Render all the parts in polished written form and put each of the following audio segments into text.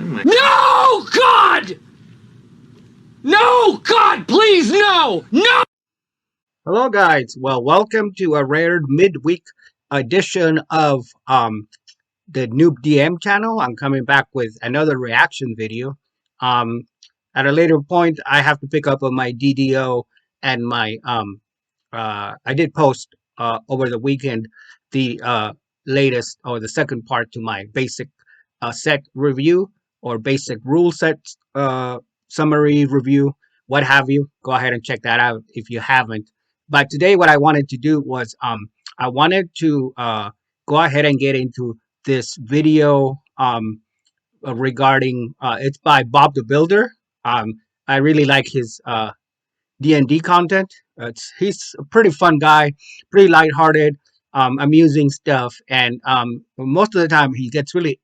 my... No, God! No, God, please, no! No! Hello guys, well welcome to a rare midweek edition of the Noob DM channel. I'm coming back with another reaction video. At a later point I have to pick up on my DDO and my I did post over the weekend the latest or the second part to my basic set review or basic rule set summary review, what have you. Go ahead and check that out if you haven't. But today what I wanted to do was I wanted to go ahead and get into this video regarding it's by Bob the Builder. I really like his D&D content. He's a pretty fun guy, pretty lighthearted, amusing stuff, and most of the time he gets really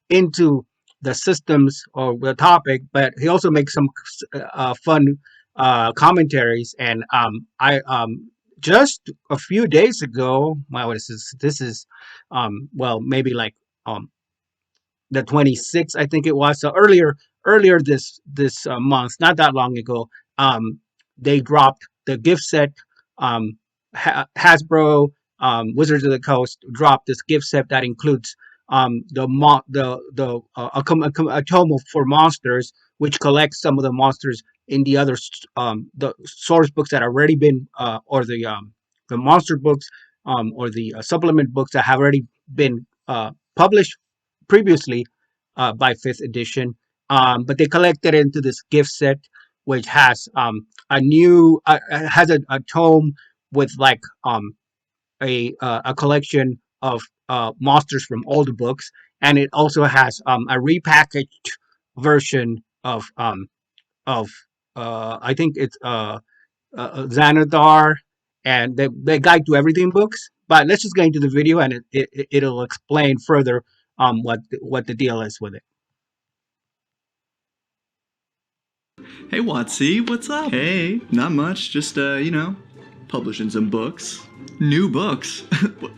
into the systems or the topic, but he also makes some fun commentaries. And I just a few days ago, well, this is well, maybe like the 26th, I think it was. So earlier this month, not that long ago, they dropped the gift set. Hasbro, Wizards of the Coast dropped this gift set that includes a tome for monsters, which collects some of the monsters in the other the source books that have already been or the monster books or the supplement books that have already been published previously by 5th edition. But they collected it into this gift set, which has a new has a tome with like a collection of monsters from all the books, and it also has a repackaged version of I think it's Xanadar and the Guide to Everything books. But let's just get into the video, and it'll explain further what the deal is with it. Hey Watsy, what's up? Hey, not much, just you know, publishing some books. New books?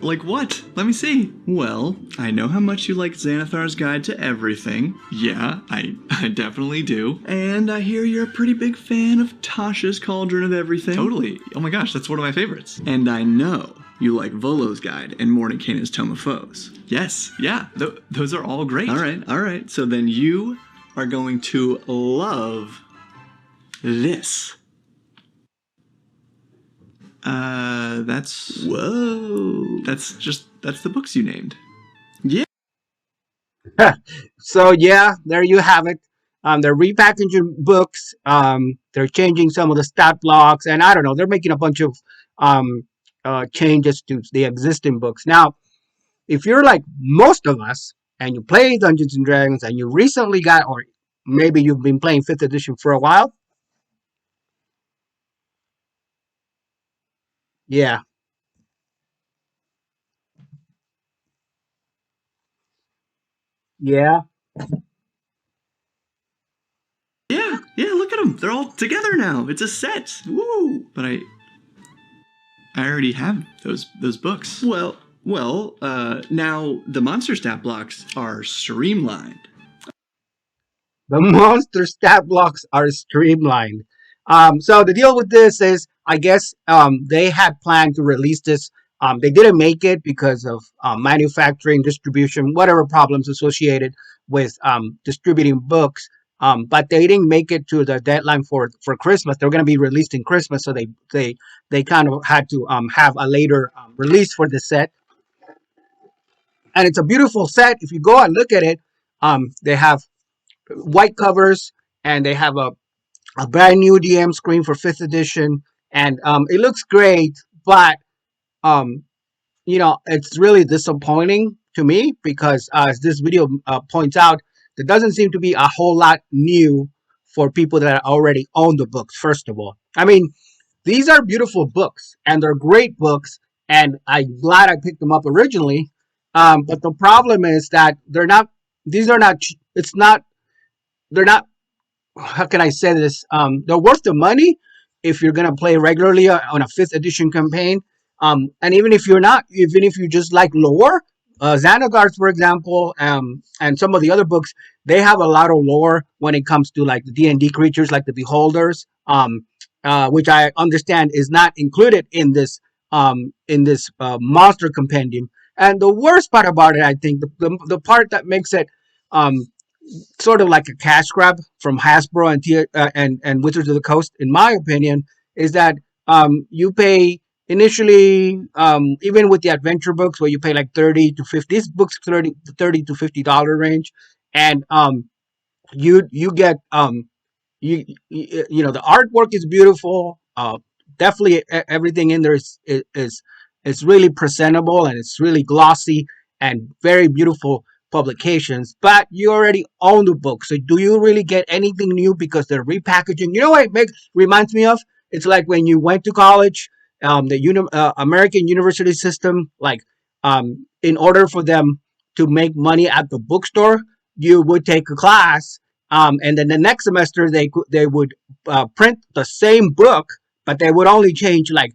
Like what? Let me see. Well, I know how much you like Xanathar's Guide to Everything. Yeah, I definitely do. And I hear you're a pretty big fan of Tasha's Cauldron of Everything. Totally. Oh my gosh, that's one of my favorites. And I know you like Volo's Guide and Mordenkainen's Tome of Foes. Yes, yeah, those are all great. All right. So then you are going to love this. Whoa. That's the books you named. Yeah. So yeah, there you have it. They're repackaging books. They're changing some of the stat blocks, and I don't know, they're making a bunch of changes to the existing books. Now, if you're like most of us and you play Dungeons and Dragons and you recently got, or maybe you've been playing 5th edition for a while, yeah. Yeah, look at them. They're all together now. It's a set. Woo! But I already have those books. Well, now the monster stat blocks are streamlined. The monster stat blocks are streamlined. So the deal with this is, I guess they had planned to release this. They didn't make it because of manufacturing, distribution, whatever problems associated with distributing books. But they didn't make it to the deadline for Christmas. They're going to be released in Christmas, so they kind of had to have a later release for the set. And it's a beautiful set. If you go and look at it, they have white covers, and they have a brand new DM screen for 5th edition, and it looks great. But you know, it's really disappointing to me because as this video points out, there doesn't seem to be a whole lot new for people that already own the books. First of all, I mean, these are beautiful books and they're great books, and I'm glad I picked them up originally. But the problem is that they're not. These are not. It's not. They're not. How can I say this? They're worth the money if you're gonna play regularly on a 5th edition campaign. And even if you're not, even if you just like lore, Xanadars, for example, and some of the other books, they have a lot of lore when it comes to like the D&D creatures, like the Beholders, which I understand is not included in this monster compendium. And the worst part about it, I think, the part that makes it um, sort of like a cash grab from Hasbro and Wizards of the Coast, in my opinion, is that you pay initially, even with the adventure books, where you pay like 30 to 50. These books 30 to $50 range, and you get you know, the artwork is beautiful. Definitely everything in there is really presentable, and it's really glossy and very beautiful publications. But you already own the book, so do you really get anything new because they're repackaging? You know what reminds me of? It's like when you went to college, American university system, like in order for them to make money at the bookstore, you would take a class, and then the next semester they would print the same book, but they would change like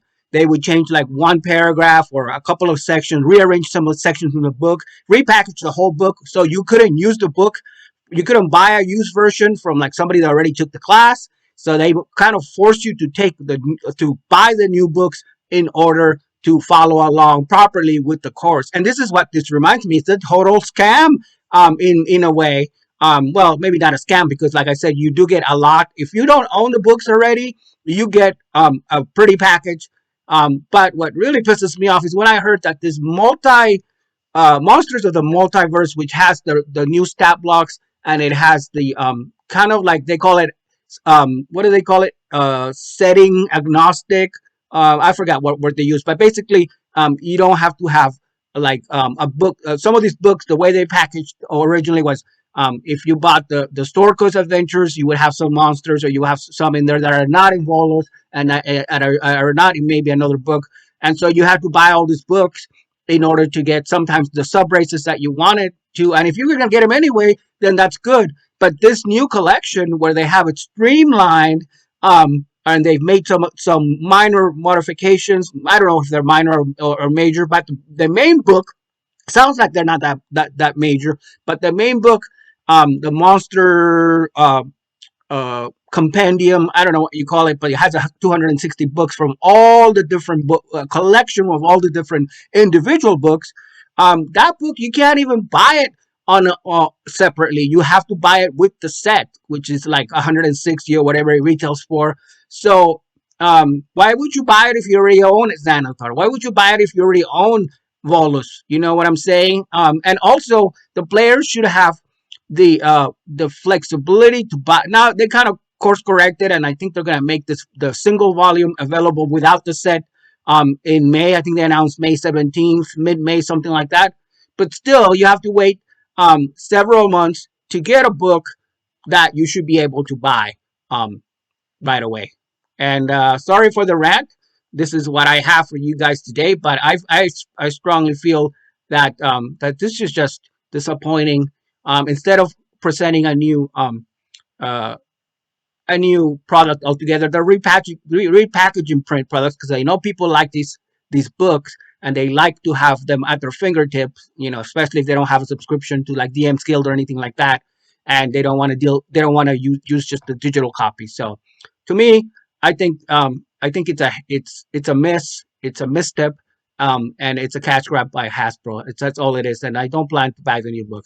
one paragraph or a couple of sections, rearrange some of the sections from the book, repackage the whole book, so you couldn't use the book. You couldn't buy a used version from like somebody that already took the class. So they kind of force you to buy the new books in order to follow along properly with the course. And this is what this reminds me. It's a total scam, in a way. Well, maybe not a scam, because like I said, you do get a lot. If you don't own the books already, you get a pretty package. But what really pisses me off is when I heard that this Monsters of the Multiverse, which has the new stat blocks, and it has the kind of like they call it, what do they call it? Setting agnostic. I forgot what word they use, but basically, you don't have to have like a book. Some of these books, the way they packaged originally was, if you bought the Storkos Adventures, you would have some monsters, or you have some in there that are not in Volos and are not in maybe another book. And so you have to buy all these books in order to get sometimes the sub races that you wanted to. And if you're going to get them anyway, then that's good. But this new collection, where they have it streamlined, and they've made some minor modifications. I don't know if they're minor or major, but the main book sounds like they're not that major. But the main book, the monster compendium, I don't know what you call it, but it has 260 books from all the different collection of all the different individual books. That book, you can't even buy it on separately. You have to buy it with the set, which is like 160 or whatever it retails for. So why would you buy it if you already own Xanathar? Why would you buy it if you already own Volus? You know what I'm saying? And also the players should have the flexibility to buy. Now they kind of course corrected, and I think they're gonna make the single volume available without the set in May. I think they announced May 17th, mid-May, something like that. But still, you have to wait several months to get a book that you should be able to buy right away. And sorry for the rant. This is what I have for you guys today. But I strongly feel that that this is just disappointing. Instead of presenting a new product altogether, they're repackaging print products, because I know people like these books, and they like to have them at their fingertips. You know, especially if they don't have a subscription to like DM's Guild or anything like that, and they don't want to use just the digital copy. So, to me, I think it's a miss. It's a misstep, and it's a cash grab by Hasbro. That's all it is, and I don't plan to buy the new book.